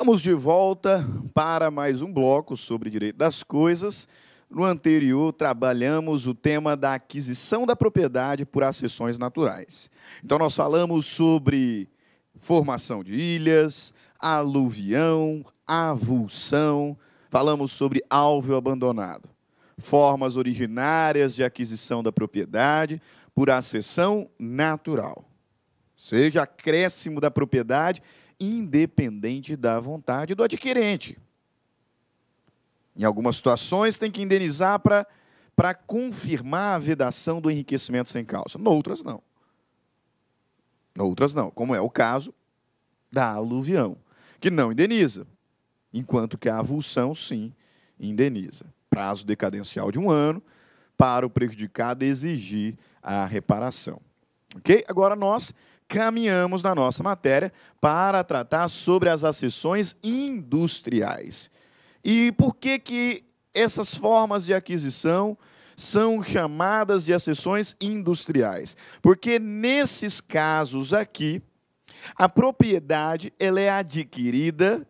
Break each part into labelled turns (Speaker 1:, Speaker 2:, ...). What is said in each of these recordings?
Speaker 1: Estamos de volta para mais um bloco sobre direito das coisas. No anterior, trabalhamos o tema da aquisição da propriedade por acessões naturais. Então, nós falamos sobre formação de ilhas, aluvião, avulsão, falamos sobre alvéolo abandonado, formas originárias de aquisição da propriedade por acessão natural, seja acréscimo da propriedade independente da vontade do adquirente. Em algumas situações, tem que indenizar para confirmar a vedação do enriquecimento sem causa. Noutras, não. Noutras, não, como é o caso da aluvião, que não indeniza, enquanto que a avulsão, sim, indeniza. Prazo decadencial de 1 ano para o prejudicado exigir a reparação. Ok? Agora nós caminhamos na nossa matéria para tratar sobre as acessões industriais. E por que essas formas de aquisição são chamadas de acessões industriais? Porque nesses casos aqui, a propriedade ela é adquirida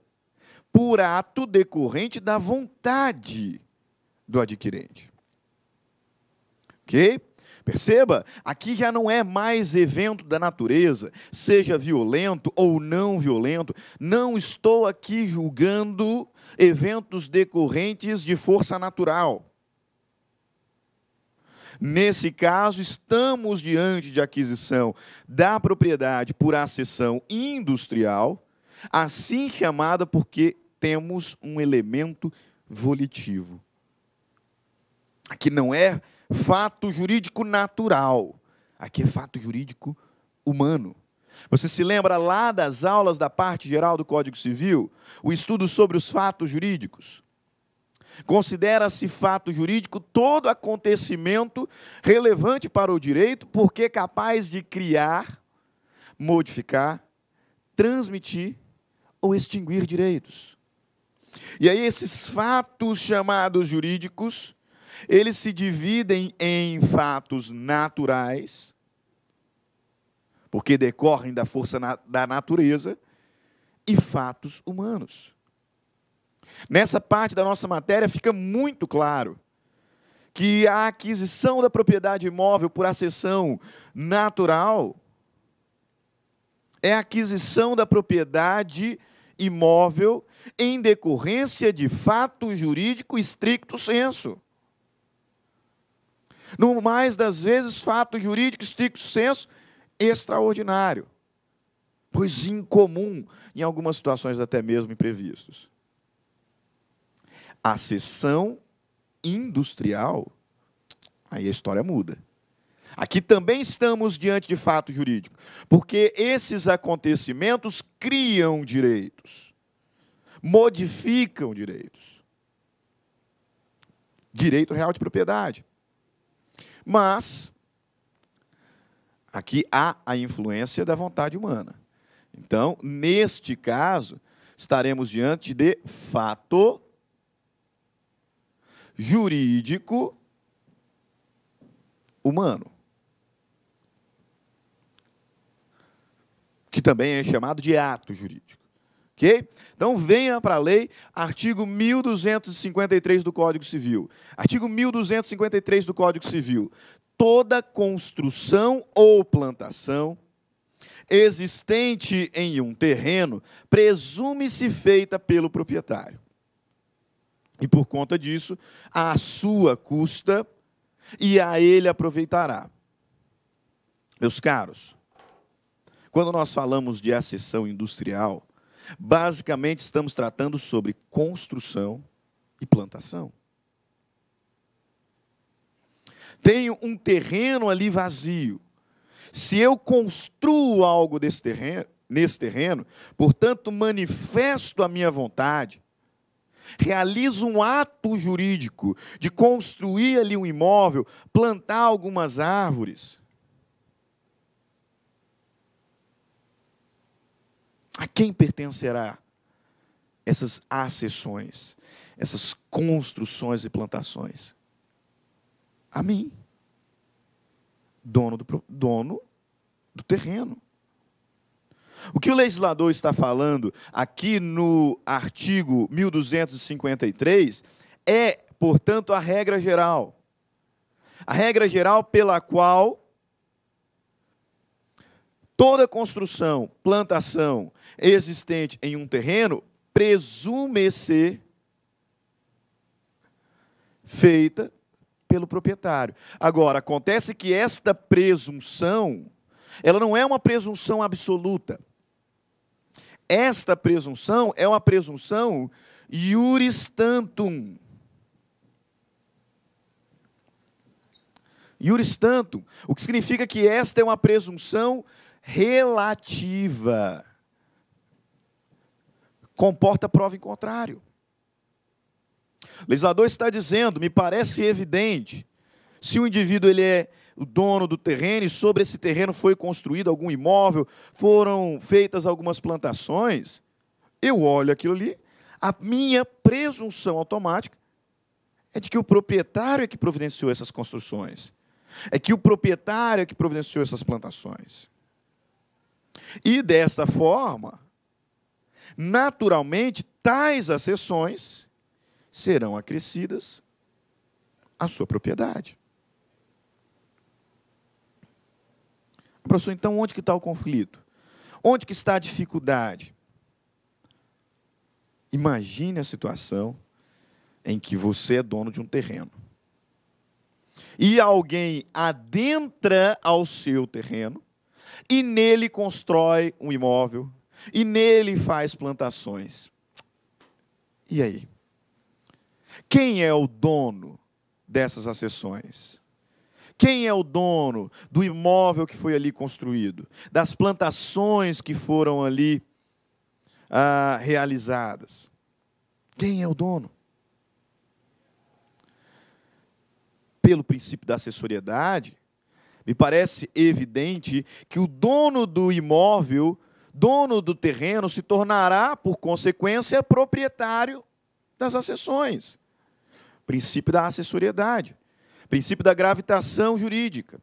Speaker 1: por ato decorrente da vontade do adquirente. Ok? Perceba, aqui já não é mais evento da natureza, seja violento ou não violento. Não estou aqui julgando eventos decorrentes de força natural. Nesse caso, estamos diante de aquisição da propriedade por acessão industrial, assim chamada porque temos um elemento volitivo. Aqui não é fato jurídico natural. Aqui é fato jurídico humano. Você se lembra lá das aulas da parte geral do Código Civil? O estudo sobre os fatos jurídicos? Considera-se fato jurídico todo acontecimento relevante para o direito, porque é capaz de criar, modificar, transmitir ou extinguir direitos. E aí esses fatos chamados jurídicos, eles se dividem em fatos naturais, porque decorrem da força da natureza, e fatos humanos. Nessa parte da nossa matéria fica muito claro que a aquisição da propriedade imóvel por acessão natural é a aquisição da propriedade imóvel em decorrência de fato jurídico stricto sensu. No mais das vezes, fato jurídico stricto sensu extraordinário, pois incomum, em algumas situações até mesmo imprevistos. A acessão industrial, aí a história muda. Aqui também estamos diante de fato jurídico, porque esses acontecimentos criam direitos, modificam direitos. Direito real de propriedade. Mas, aqui há a influência da vontade humana. Então, neste caso, estaremos diante de fato jurídico humano, que também é chamado de ato jurídico. Ok? Então, venha para a lei, artigo 1253 do Código Civil. Artigo 1253 do Código Civil. Toda construção ou plantação existente em um terreno presume-se feita pelo proprietário. E, por conta disso, à sua custa e a ele aproveitará. Meus caros, quando nós falamos de acessão industrial, basicamente estamos tratando sobre construção e plantação. Tenho um terreno ali vazio. Se eu construo algo nesse terreno, portanto, manifesto a minha vontade, realizo um ato jurídico de construir ali um imóvel, plantar algumas árvores. A quem pertencerá essas acessões, essas construções e plantações? A mim, dono do terreno. O que o legislador está falando aqui no artigo 1253 é, portanto, a regra geral. A regra geral pela qual toda construção, plantação existente em um terreno presume-se feita pelo proprietário. Agora, acontece que esta presunção, ela não é uma presunção absoluta. Esta presunção é uma presunção iuris tantum. Iuris tantum, o que significa que esta é uma presunção relativa. Comporta prova em contrário. O legislador está dizendo, me parece evidente, se o indivíduo ele é o dono do terreno e sobre esse terreno foi construído algum imóvel, foram feitas algumas plantações, eu olho aquilo ali, a minha presunção automática é de que o proprietário é que providenciou essas construções, é que o proprietário é que providenciou essas plantações. E desta forma, naturalmente, tais acessões serão acrescidas à sua propriedade. Professor, então onde que está o conflito? Onde que está a dificuldade? Imagine a situação em que você é dono de um terreno. E alguém adentra ao seu terreno e nele constrói um imóvel, e nele faz plantações. E aí? Quem é o dono dessas acessões? Quem é o dono do imóvel que foi ali construído? Das plantações que foram ali realizadas? Quem é o dono? Pelo princípio da acessoriedade, me parece evidente que o dono do imóvel, dono do terreno, se tornará, por consequência, proprietário das acessões. Princípio da acessoriedade. Princípio da gravitação jurídica.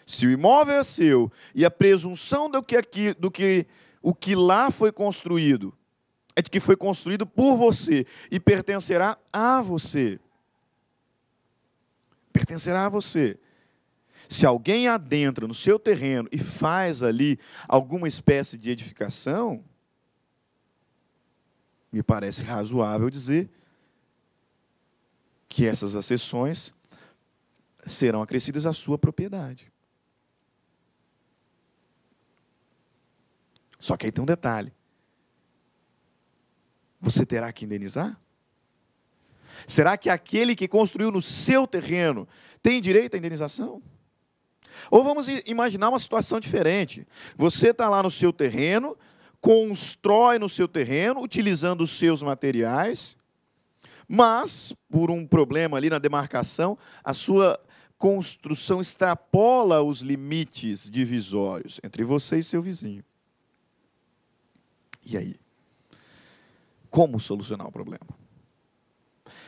Speaker 1: Se o imóvel é seu e a presunção do que o que lá foi construído é de que foi construído por você e pertencerá a você. Pertencerá a você. Se alguém adentra no seu terreno e faz ali alguma espécie de edificação, me parece razoável dizer que essas acessões serão acrescidas à sua propriedade. Só que aí tem um detalhe. Você terá que indenizar? Será que aquele que construiu no seu terreno tem direito à indenização? Ou vamos imaginar uma situação diferente. Você está lá no seu terreno, constrói no seu terreno, utilizando os seus materiais, mas, por um problema ali na demarcação, a sua construção extrapola os limites divisórios entre você e seu vizinho. E aí? Como solucionar o problema?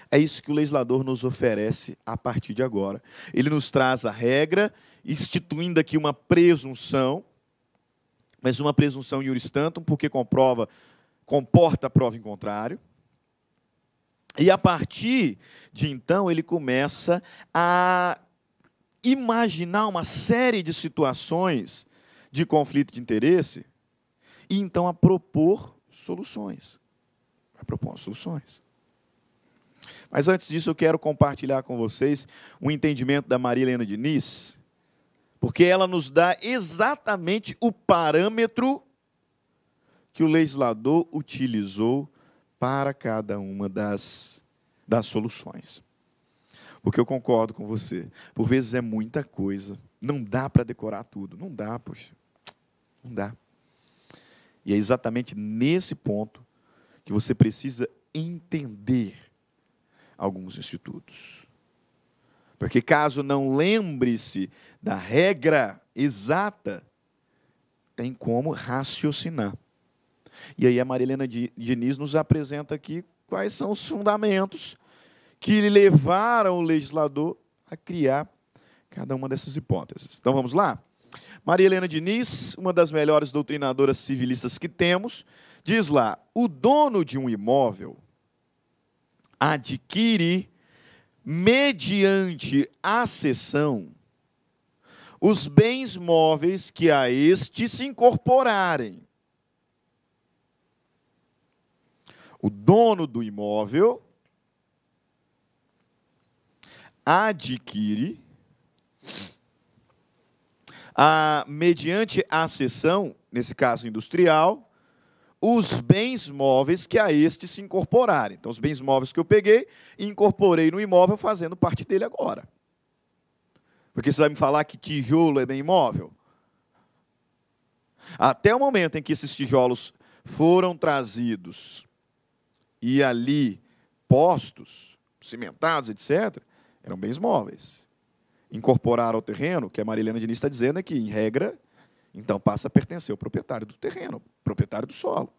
Speaker 1: É isso que o legislador nos oferece a partir de agora. Ele nos traz a regra, instituindo aqui uma presunção, mas uma presunção iuris tantum, porque comporta prova em contrário. E a partir de então, ele começa a imaginar uma série de situações de conflito de interesse e então a propor soluções. Vai propor soluções. Mas antes disso, eu quero compartilhar com vocês um entendimento da Maria Helena Diniz, porque ela nos dá exatamente o parâmetro que o legislador utilizou para cada uma das soluções. Porque eu concordo com você, por vezes é muita coisa, não dá para decorar tudo, não dá, poxa, não dá. E é exatamente nesse ponto que você precisa entender alguns institutos. Porque caso não lembre-se da regra exata, tem como raciocinar. E aí a Maria Helena Diniz nos apresenta aqui quais são os fundamentos que levaram o legislador a criar cada uma dessas hipóteses. Então vamos lá? Maria Helena Diniz, uma das melhores doutrinadoras civilistas que temos, diz lá: o dono de um imóvel adquire, mediante a cessão, os bens móveis que a este se incorporarem. O dono do imóvel adquire, mediante a cessão, nesse caso industrial, os bens móveis que a este se incorporarem. Então, os bens móveis que eu peguei e incorporei no imóvel, fazendo parte dele agora. Porque você vai me falar que tijolo é bem imóvel? Até o momento em que esses tijolos foram trazidos e ali postos, cimentados, etc., eram bens móveis. Incorporar ao terreno, que a Maria Helena Diniz está dizendo, é que, em regra, então passa a pertencer ao proprietário do terreno, proprietário do solo.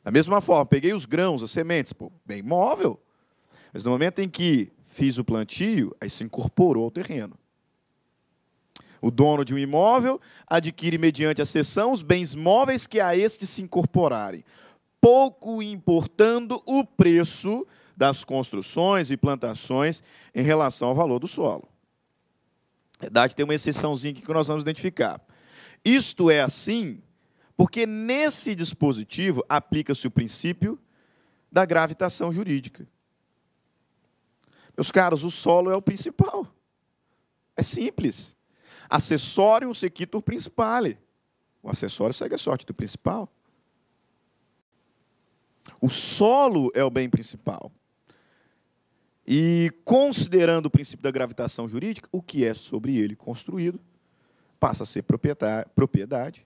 Speaker 1: Da mesma forma, peguei os grãos, as sementes, bem móvel, mas no momento em que fiz o plantio, aí se incorporou ao terreno. O dono de um imóvel adquire, mediante a cessão, os bens móveis que a este se incorporarem, pouco importando o preço das construções e plantações em relação ao valor do solo. Na verdade, tem uma exceçãozinha aqui que nós vamos identificar. Isto é assim porque nesse dispositivo aplica-se o princípio da gravitação jurídica. Meus caros, o solo é o principal. É simples. Acessório sequitur principale. O acessório segue a sorte do principal. O solo é o bem principal. E, considerando o princípio da gravitação jurídica, o que é sobre ele construído passa a ser propriedade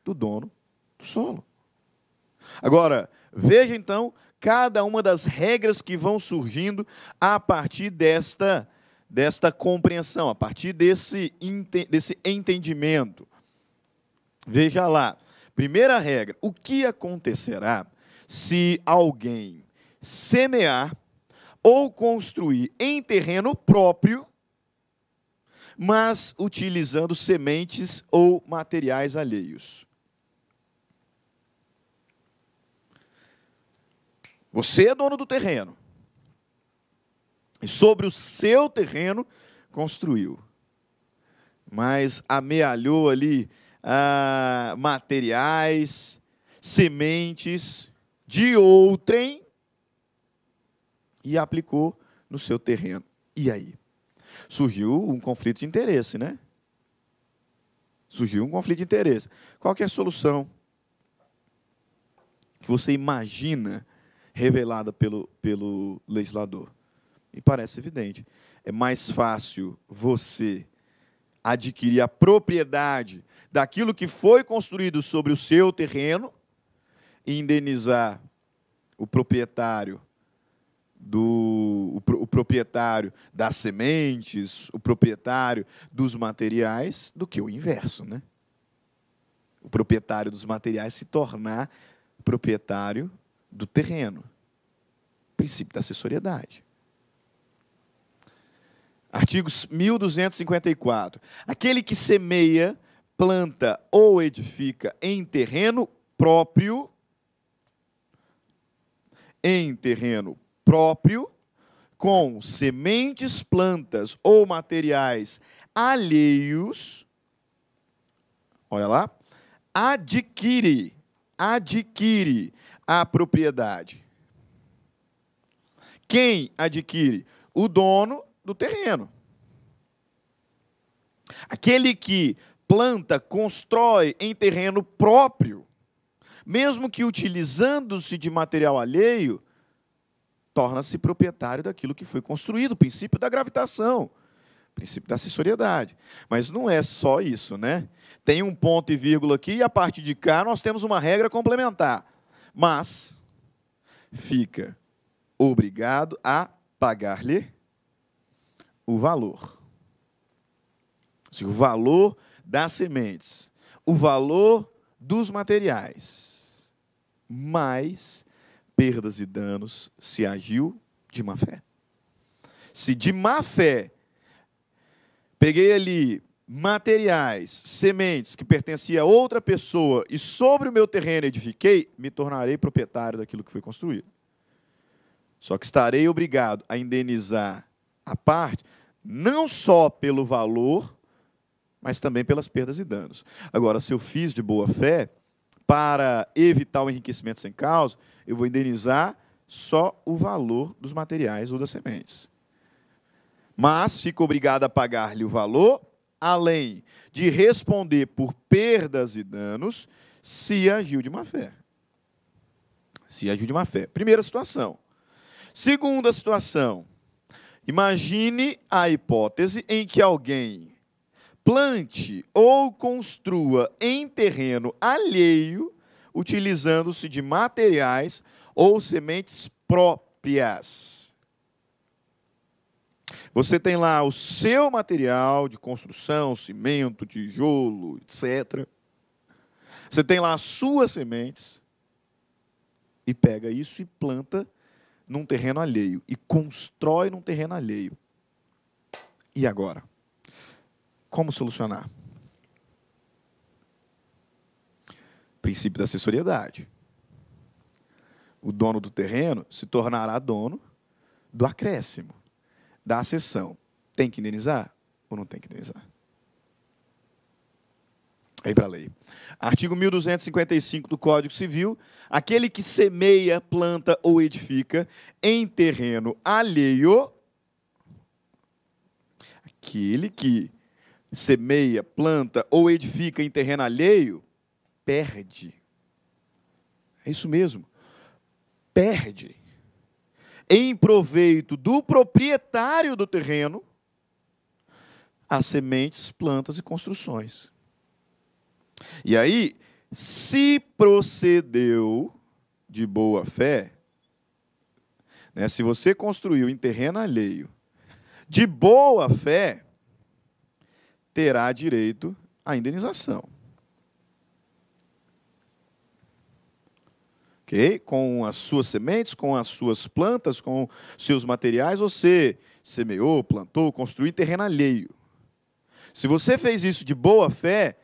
Speaker 1: do dono do solo. Agora, veja então cada uma das regras que vão surgindo a partir desta compreensão, a partir desse entendimento. Veja lá, primeira regra: o que acontecerá se alguém semear ou construir em terreno próprio, mas utilizando sementes ou materiais alheios? Você é dono do terreno. E sobre o seu terreno construiu. Mas amealhou ali materiais, sementes de outrem e aplicou no seu terreno. E aí? Surgiu um conflito de interesse, né? Surgiu um conflito de interesse. Qual que é a solução que você imagina revelada pelo legislador? Me parece evidente. É mais fácil você adquirir a propriedade daquilo que foi construído sobre o seu terreno e indenizar o proprietário o proprietário das sementes, o proprietário dos materiais, do que o inverso, né? O proprietário dos materiais se tornar proprietário do terreno. Princípio da acessoriedade. Artigo 1254. Aquele que semeia, planta ou edifica em terreno próprio, com sementes, plantas ou materiais alheios, olha lá, adquire a propriedade. Quem adquire? O dono do terreno. Aquele que planta, constrói em terreno próprio, mesmo que utilizando-se de material alheio, torna-se proprietário daquilo que foi construído, o princípio da gravitação, o princípio da acessoriedade. Mas não é só isso, né? Tem um ponto e vírgula aqui, e a partir de cá nós temos uma regra complementar. Mas fica obrigado a pagar-lhe o valor. O valor das sementes, o valor dos materiais, mais perdas e danos se agiu de má fé. Se de má fé peguei ali materiais, sementes que pertenciam a outra pessoa e sobre o meu terreno edifiquei, me tornarei proprietário daquilo que foi construído. Só que estarei obrigado a indenizar a parte, não só pelo valor, mas também pelas perdas e danos. Agora, se eu fiz de boa fé, para evitar o enriquecimento sem causa, eu vou indenizar só o valor dos materiais ou das sementes. Mas fico obrigado a pagar-lhe o valor, além de responder por perdas e danos, se agiu de má fé. Se agiu de má fé. Primeira situação. Segunda situação. Imagine a hipótese em que alguém plante ou construa em terreno alheio, utilizando-se de materiais ou sementes próprias. Você tem lá o seu material de construção, cimento, tijolo, etc. Você tem lá as suas sementes e pega isso e planta num terreno alheio e constrói num terreno alheio. E agora? Como solucionar? Princípio da acessoriedade. O dono do terreno se tornará dono do acréscimo, da acessão. Tem que indenizar ou não tem que indenizar? Vem para a lei. Artigo 1255 do Código Civil. Aquele que semeia, planta ou edifica em terreno alheio, aquele que semeia, planta ou edifica em terreno alheio, perde. É isso mesmo. Perde. Em proveito do proprietário do terreno, as sementes, plantas e construções. E aí, se procedeu de boa fé, né, se você construiu em terreno alheio, de boa fé, terá direito à indenização. Ok? Com as suas sementes, com as suas plantas, com seus materiais, você semeou, plantou, construiu em terreno alheio. Se você fez isso de boa fé,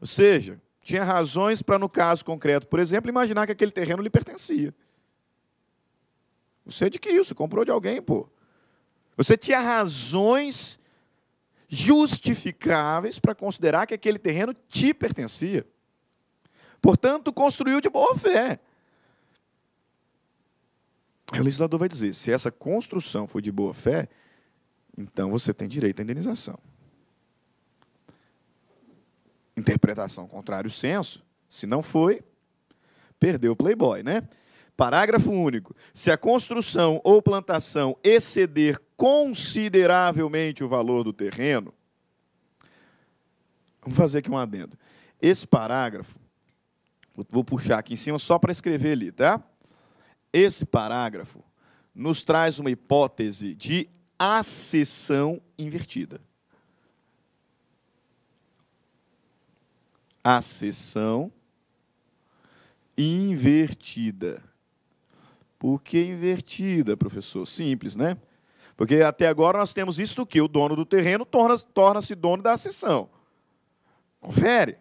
Speaker 1: ou seja, tinha razões para, no caso concreto, por exemplo, imaginar que aquele terreno lhe pertencia. Você adquiriu, você comprou de alguém, pô. Você tinha razões justificáveis para considerar que aquele terreno te pertencia. Portanto, construiu de boa fé. Aí o legislador vai dizer, se essa construção foi de boa fé, então você tem direito à indenização. Interpretação contrário ao senso, se não foi, perdeu o playboy, né? Parágrafo único. Se a construção ou plantação exceder consideravelmente o valor do terreno, vamos fazer aqui um adendo. Esse parágrafo, vou puxar aqui em cima só para escrever ali, tá? Esse parágrafo nos traz uma hipótese de acessão invertida. Acessão invertida. Por que invertida, professor? Simples, né? Porque até agora nós temos visto que o dono do terreno torna-se dono da acessão. Confere.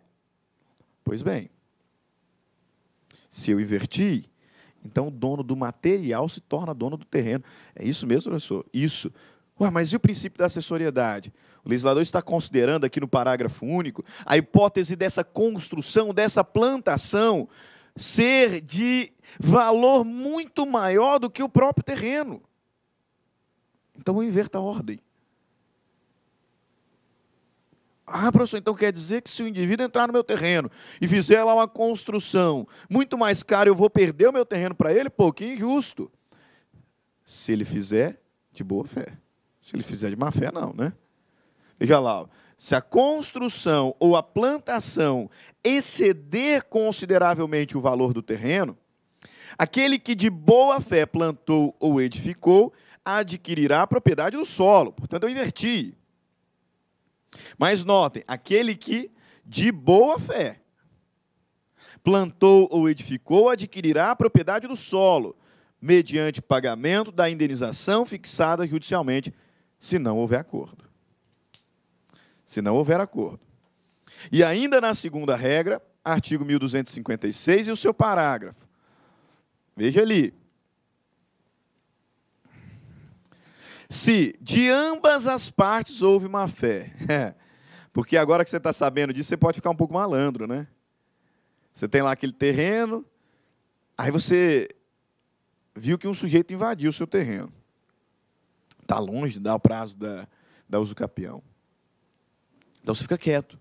Speaker 1: Pois bem, se eu inverti, então o dono do material se torna dono do terreno. É isso mesmo, professor? Isso. Ué, mas e o princípio da acessoriedade? O legislador está considerando aqui no parágrafo único a hipótese dessa construção, dessa plantação, ser de valor muito maior do que o próprio terreno. Então eu inverto a ordem. Ah, professor, então quer dizer que se o indivíduo entrar no meu terreno e fizer lá uma construção muito mais cara, eu vou perder o meu terreno para ele? Pô, que injusto. Se ele fizer de boa fé. Se ele fizer de má fé, não, né? Veja lá, se a construção ou a plantação exceder consideravelmente o valor do terreno, aquele que de boa fé plantou ou edificou, adquirirá a propriedade do solo. Portanto, eu inverti. Mas notem, aquele que de boa fé plantou ou edificou, adquirirá a propriedade do solo, mediante pagamento da indenização fixada judicialmente, se não houver acordo. se não houver acordo. E ainda na segunda regra, artigo 1256 e o seu parágrafo. Veja ali. Se de ambas as partes houve má-fé. Porque agora que você está sabendo disso, você pode ficar um pouco malandro, né? Você tem lá aquele terreno, aí você viu que um sujeito invadiu o seu terreno. Está longe de dar o prazo da usucapião. Então você fica quieto.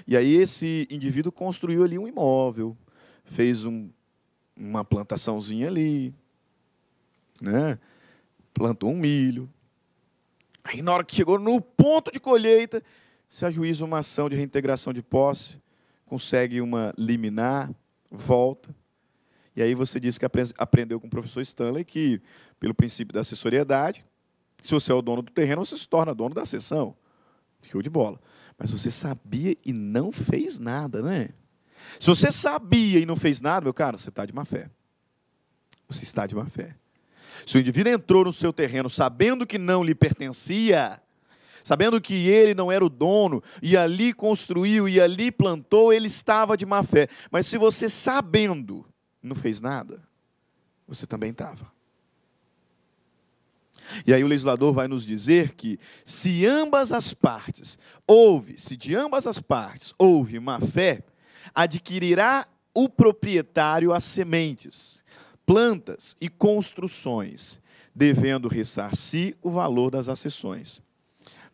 Speaker 1: E aí esse indivíduo construiu ali um imóvel, fez uma plantaçãozinha ali, né? Plantou um milho. Aí na hora que chegou no ponto de colheita, se ajuiza uma ação de reintegração de posse, consegue uma liminar, volta. E aí você disse que aprendeu com o professor Stanley que, pelo princípio da assessoriedade, se você é o dono do terreno, você se torna dono da cessão. Show de bola. Mas você sabia e não fez nada, né? Se você sabia e não fez nada, meu caro, você está de má fé. Você está de má fé. Se o indivíduo entrou no seu terreno sabendo que não lhe pertencia, sabendo que ele não era o dono, e ali construiu, e ali plantou, ele estava de má fé. Mas se você sabendo não fez nada, você também estava. E aí o legislador vai nos dizer que se de ambas as partes houve má fé, adquirirá o proprietário as sementes, plantas e construções, devendo ressarcir o valor das accessões.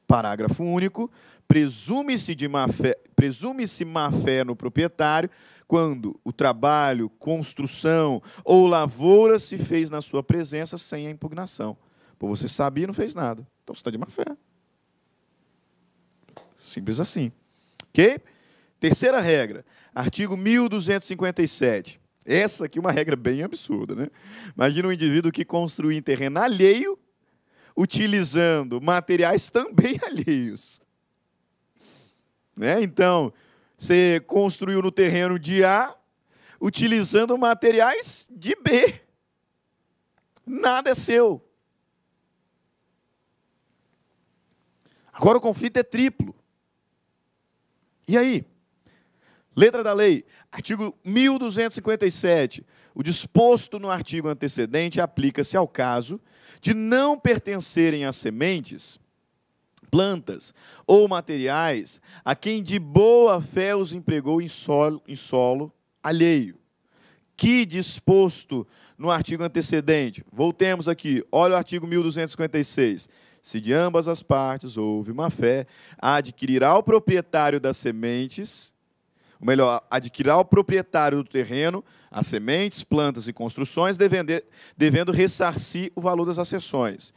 Speaker 1: Parágrafo único. Presume-se má fé no proprietário quando o trabalho, construção ou lavoura se fez na sua presença sem a impugnação. Pô, você sabia e não fez nada. Então você está de má fé. Simples assim. Ok? Terceira regra. Artigo 1257. Essa aqui é uma regra bem absurda, né? Imagina um indivíduo que construiu em terreno alheio, utilizando materiais também alheios. Né? Então, você construiu no terreno de A, utilizando materiais de B. Nada é seu. Agora o conflito é triplo. E aí? Letra da lei, artigo 1257. O disposto no artigo antecedente aplica-se ao caso de não pertencerem às sementes, plantas ou materiais a quem de boa fé os empregou em solo alheio. Que disposto no artigo antecedente? Voltemos aqui, olha o artigo 1256. Se de ambas as partes houve má fé, adquirirá o proprietário das sementes, ou melhor, adquirirá o proprietário do terreno as sementes, plantas e construções, devendo ressarcir o valor das accessões.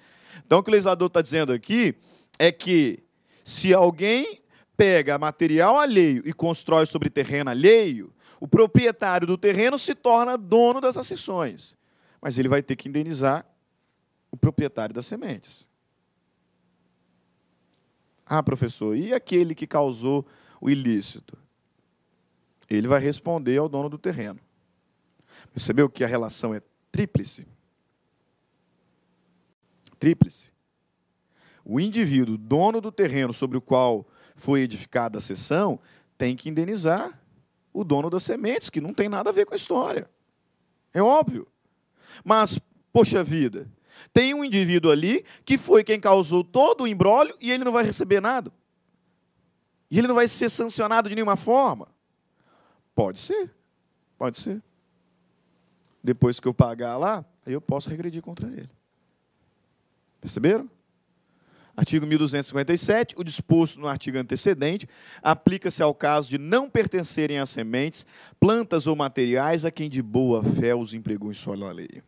Speaker 1: Então, o que o legislador está dizendo aqui é que, se alguém pega material alheio e constrói sobre terreno alheio, o proprietário do terreno se torna dono das accessões. Mas ele vai ter que indenizar o proprietário das sementes. Ah, professor, e aquele que causou o ilícito? Ele vai responder ao dono do terreno. Percebeu que a relação é tríplice? Tríplice. O indivíduo, dono do terreno sobre o qual foi edificada a seção, tem que indenizar o dono das sementes, que não tem nada a ver com a história. É óbvio. Mas, poxa vida, tem um indivíduo ali que foi quem causou todo o imbróglio e ele não vai receber nada. E ele não vai ser sancionado de nenhuma forma. Pode ser. Pode ser. Depois que eu pagar lá, aí eu posso regredir contra ele. Perceberam? Artigo 1257, o disposto no artigo antecedente, aplica-se ao caso de não pertencerem às sementes, plantas ou materiais a quem de boa fé os empregou em solo alheio.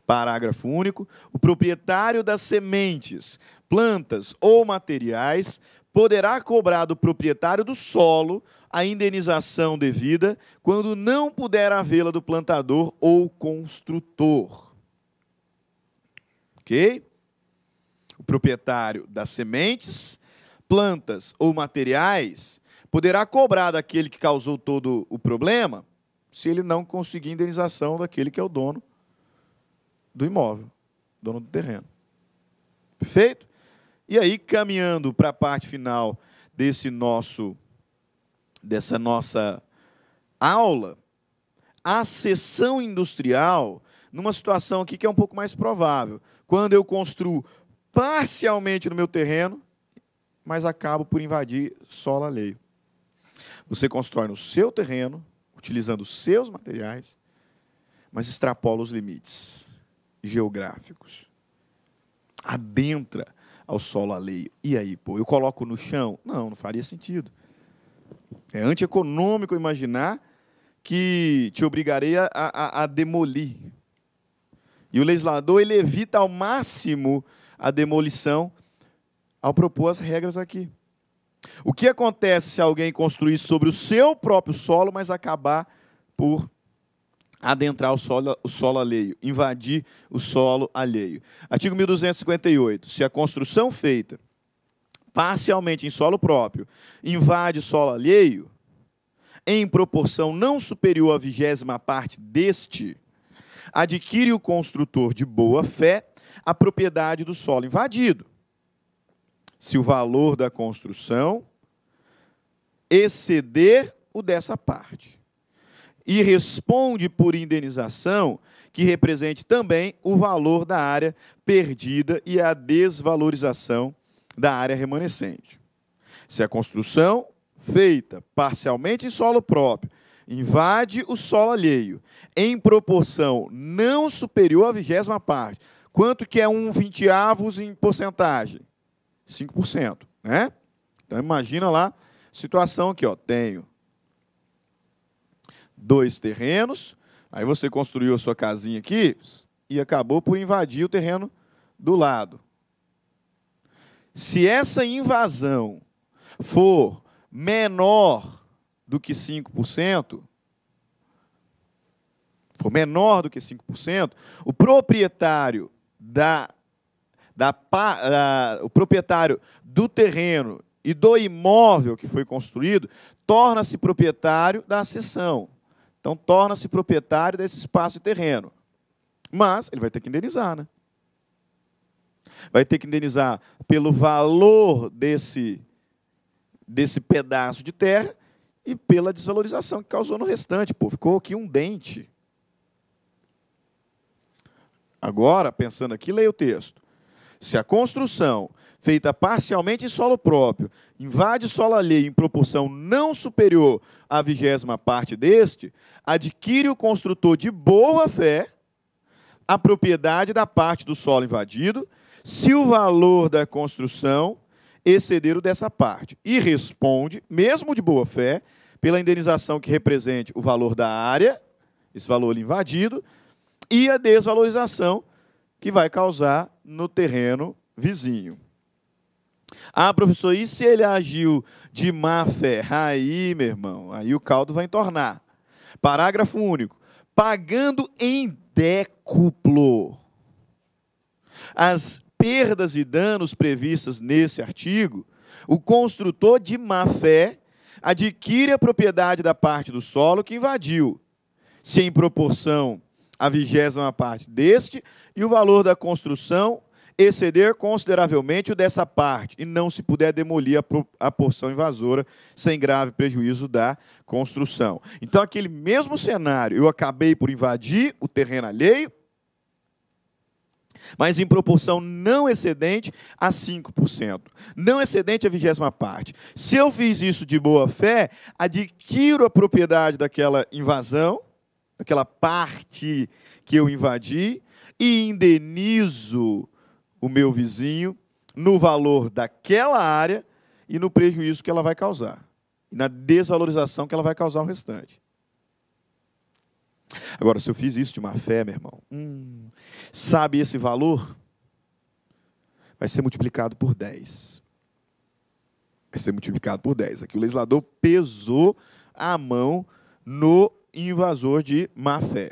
Speaker 1: Parágrafo único. O proprietário das sementes, plantas ou materiais poderá cobrar do proprietário do solo a indenização devida quando não puder havê-la do plantador ou construtor. Ok? O proprietário das sementes, plantas ou materiais poderá cobrar daquele que causou todo o problema se ele não conseguir indenização daquele que é o dono do imóvel, dono do terreno. Perfeito? E aí, caminhando para a parte final dessa nossa aula, a cessão industrial, numa situação aqui que é um pouco mais provável, quando eu construo parcialmente no meu terreno, mas acabo por invadir solo alheio. Você constrói no seu terreno, utilizando os seus materiais, mas extrapola os limites geográficos. Adentra ao solo alheio. E aí, pô, eu coloco no chão? Não faria sentido. É antieconômico imaginar que te obrigarei a demolir. E o legislador ele evita ao máximo a demolição ao propor as regras aqui. O que acontece se alguém construir sobre o seu próprio solo, mas acabar por adentrar o solo alheio, invadir o solo alheio? Artigo 1258. Se a construção feita parcialmente em solo próprio invade solo alheio, em proporção não superior à 20ª parte deste, adquire o construtor de boa fé a propriedade do solo invadido, se o valor da construção exceder o dessa parte, e responde por indenização que represente também o valor da área perdida e a desvalorização da área remanescente. Se a construção feita parcialmente em solo próprio invade o solo alheio em proporção não superior à 20ª parte, quanto que é 1/20 em porcentagem? 5%, né? Então imagina lá a situação aqui, ó, tenho 2 terrenos, aí você construiu a sua casinha aqui e acabou por invadir o terreno do lado. Se essa invasão for menor do que 5%, o proprietário o proprietário do terreno e do imóvel que foi construído torna-se proprietário da cessão. Então, torna-se proprietário desse espaço de terreno. Mas ele vai ter que indenizar, né? Vai ter que indenizar pelo valor desse pedaço de terra e pela desvalorização que causou no restante. Pô, ficou aqui um dente. Agora, pensando aqui, leia o texto. Se a construção, feita parcialmente em solo próprio, invade solo alheio em proporção não superior à 20ª parte deste, adquire o construtor de boa fé a propriedade da parte do solo invadido, se o valor da construção exceder o dessa parte, e responde, mesmo de boa fé, pela indenização que represente o valor da área, esse valor invadido, e a desvalorização que vai causar no terreno vizinho. Ah, professor, e se ele agiu de má fé? Aí, meu irmão, aí o caldo vai entornar. Parágrafo único. Pagando em décuplo as perdas e danos previstas nesse artigo, o construtor de má fé adquire a propriedade da parte do solo que invadiu, se em proporção à 20ª parte deste, e o valor da construção exceder consideravelmente o dessa parte, e não se puder demolir a porção invasora sem grave prejuízo da construção. Então, aquele mesmo cenário, eu acabei por invadir o terreno alheio, mas em proporção não excedente a 5%, não excedente a 20ª parte. Se eu fiz isso de boa fé, adquiro a propriedade daquela invasão, aquela parte que eu invadi, e indenizo o meu vizinho no valor daquela área e no prejuízo que ela vai causar, e na desvalorização que ela vai causar ao restante. Agora, se eu fiz isso de má fé, meu irmão, sabe esse valor? Vai ser multiplicado por 10. Vai ser multiplicado por 10. Aqui o legislador pesou a mão no invasor de má fé.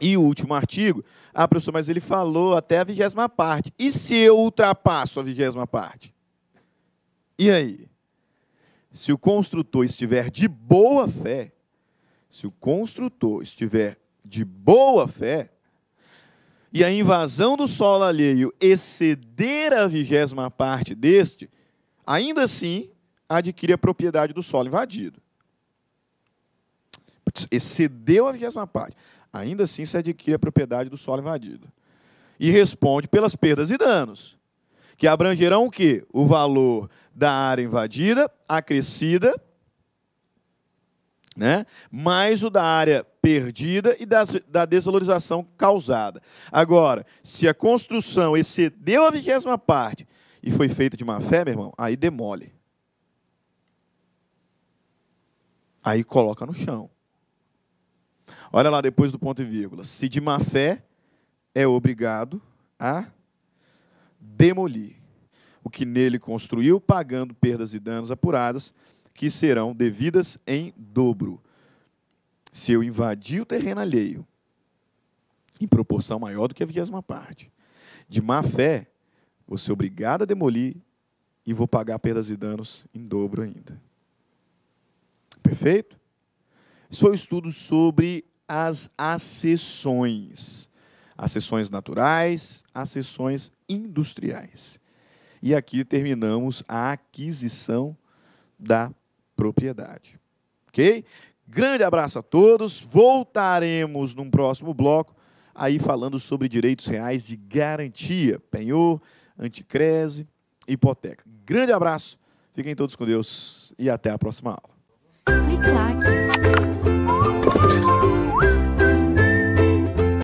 Speaker 1: E o último artigo, professor, mas ele falou até a 20ª parte. E se eu ultrapasso a 20ª parte? E aí? Se o construtor estiver de boa fé, e a invasão do solo alheio exceder a 20ª parte deste, ainda assim, adquire a propriedade do solo invadido. Excedeu a 20ª parte. Ainda assim, se adquire a propriedade do solo invadido. E responde pelas perdas e danos, que abrangerão o quê? O valor da área invadida, acrescida, né? Mais o da área perdida e da desvalorização causada. Agora, se a construção excedeu a 20ª parte e foi feita de má fé, meu irmão, aí demole. Aí coloca no chão. Olha lá depois do ponto e vírgula. Se de má fé, é obrigado a demolir o que nele construiu, pagando perdas e danos apuradas, que serão devidas em dobro. Se eu invadir o terreno alheio, em proporção maior do que a 20ª parte, de má fé, vou ser obrigado a demolir e vou pagar perdas e danos em dobro ainda. Perfeito? Isso foi o estudo sobre as acessões. Acessões naturais, acessões industriais. E aqui terminamos a aquisição da propriedade. Ok? Grande abraço a todos. Voltaremos num próximo bloco, aí falando sobre direitos reais de garantia, penhor, anticrese, hipoteca. Grande abraço. Fiquem todos com Deus e até a próxima aula.
Speaker 2: Clique like.